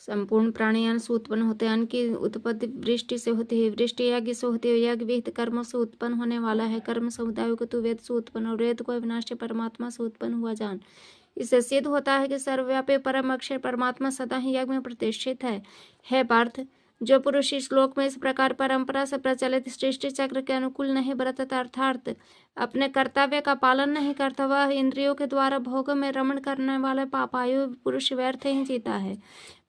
संपूर्ण प्राणी अन्न से उत्पन्न होते हैं। अन्न की उत्पत्ति वृष्टि से होती है, वृष्टि यज्ञ से होती है, यज्ञ विहित कर्मों से उत्पन्न होने वाला है। कर्म समुदाय को तो वेद से उत्पन्न और वेद को अविनाशी परमात्मा से उत्पन्न हुआ जान। इससे सिद्ध होता है कि सर्वव्यापी परम अक्षर परमात्मा सदा ही यज्ञ में प्रतिष्ठित है पार्थ। जो पुरुष इस श्लोक में इस प्रकार परंपरा से प्रचलित सृष्टि चक्र के अनुकूल नहीं बरतता, अर्थात अपने कर्तव्य का पालन नहीं करता, वह इंद्रियों के द्वारा भोगों में रमण करने वाले पापायु पुरुष व्यर्थ ही जीता है।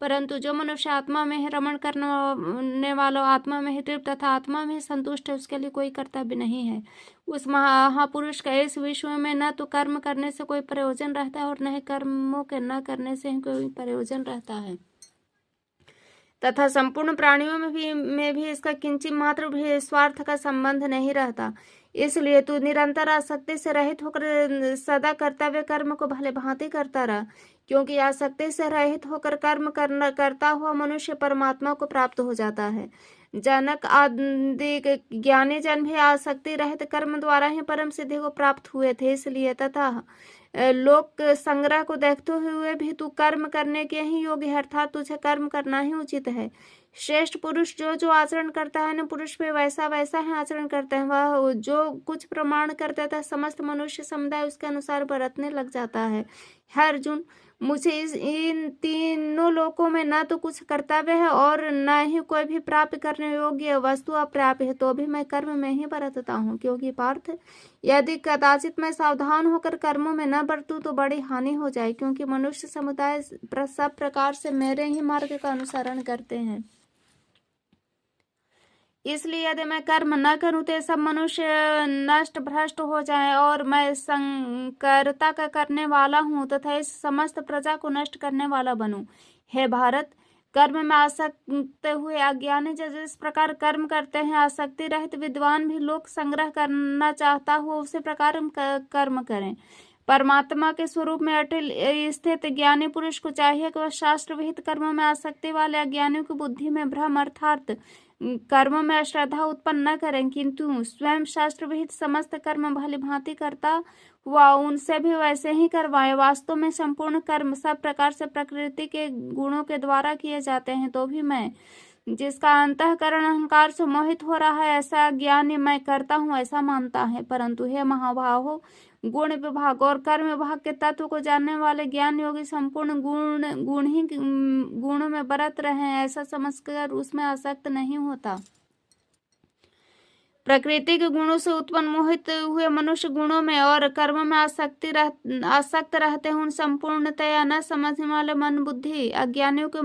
परंतु जो मनुष्य आत्मा में ही रमण करने वालों, आत्मा में ही तृप्त तथा आत्मा में ही संतुष्ट है, उसके लिए कोई कर्तव्य नहीं है। उस महापुरुष का इस विश्व में न तो कर्म करने से कोई प्रयोजन रहता है और न ही कर्मों के न करने से ही कोई प्रयोजन रहता है, तथा संपूर्ण प्राणियों में भी इसका किंचित मात्र भी स्वार्थ का संबंध नहीं रहता। इसलिए तू निरंतर आसक्ति से रहित होकर सदा कर्तव्य कर्म को भले भांति करता रह, क्योंकि आसक्ति से रहित होकर कर्म करता हुआ मनुष्य परमात्मा को प्राप्त हो जाता है। जनक आदि ज्ञानी जन भी आसक्ति रहित कर्म द्वारा ही परम सिद्धि को प्राप्त हुए थे। इसलिए तथा लोक संग्रह को देखते हुए भी तू कर्म करने के ही योग्य है, अर्थात तुझे कर्म करना ही उचित है। श्रेष्ठ पुरुष जो जो आचरण करता है न पुरुष पे वैसा वैसा ही आचरण करते हैं। वह जो कुछ प्रमाण कर देता है समस्त मनुष्य समुदाय उसके अनुसार बरतने लग जाता है। है अर्जुन, मुझे इन तीनों लोकों में न तो कुछ कर्तव्य है और न ही कोई भी प्राप्त करने योग्य वस्तु अप्राप्य है, तो भी मैं कर्म में ही बरतता हूँ। क्योंकि पार्थ, यदि कदाचित मैं सावधान होकर कर्मों में न बरतूं तो बड़ी हानि हो जाए, क्योंकि मनुष्य समुदाय सब प्रकार से मेरे ही मार्ग का अनुसरण करते हैं। इसलिए यदि मैं कर्म न करूं तो सब मनुष्य नष्ट भ्रष्ट हो जाए और मैं संकरता का करने वाला हूं तथा इस समस्त प्रजा को नष्ट करने वाला बनूं। हे भारत, कर्म में आसक्त हुए अज्ञानी जिस प्रकार कर्म करते हैं, आसक्ति रहित विद्वान भी लोक संग्रह करना चाहता हो उसी प्रकार हम कर्म करें। परमात्मा के स्वरूप में अटल स्थित ज्ञानी पुरुष को चाहिए कि वह शास्त्र विहित कर्मों में आसक्ति वाले अज्ञानियों की बुद्धि में भ्रम अर्थात कर्मों में अश्रद्धा उत्पन्न न करें, किंतु स्वयं शास्त्र विहित समस्त कर्म भली भांति करता हुआ उनसे भी वैसे ही करवाए। वास्तव में संपूर्ण कर्म सब प्रकार से प्रकृति के गुणों के द्वारा किए जाते हैं, तो भी मैं, जिसका अंतःकरण अहंकार से मोहित हो रहा है, ऐसा ज्ञान मैं करता हूँ ऐसा मानता है। परंतु हे महाबाहो, गुण विभाग और कर्म विभाग के तत्व को जानने वाले ज्ञान योगी संपूर्ण गुणों में बरत रहे हैं, ऐसा समझकर उसमें आसक्त नहीं होता। प्रकृति के गुणों से उत्पन्न मोहित हुए मनुष्य गुणों में और कर्म में आसक्त रहते हैं। उन संपूर्णतया न समझने वाले मन बुद्धि अज्ञानियों के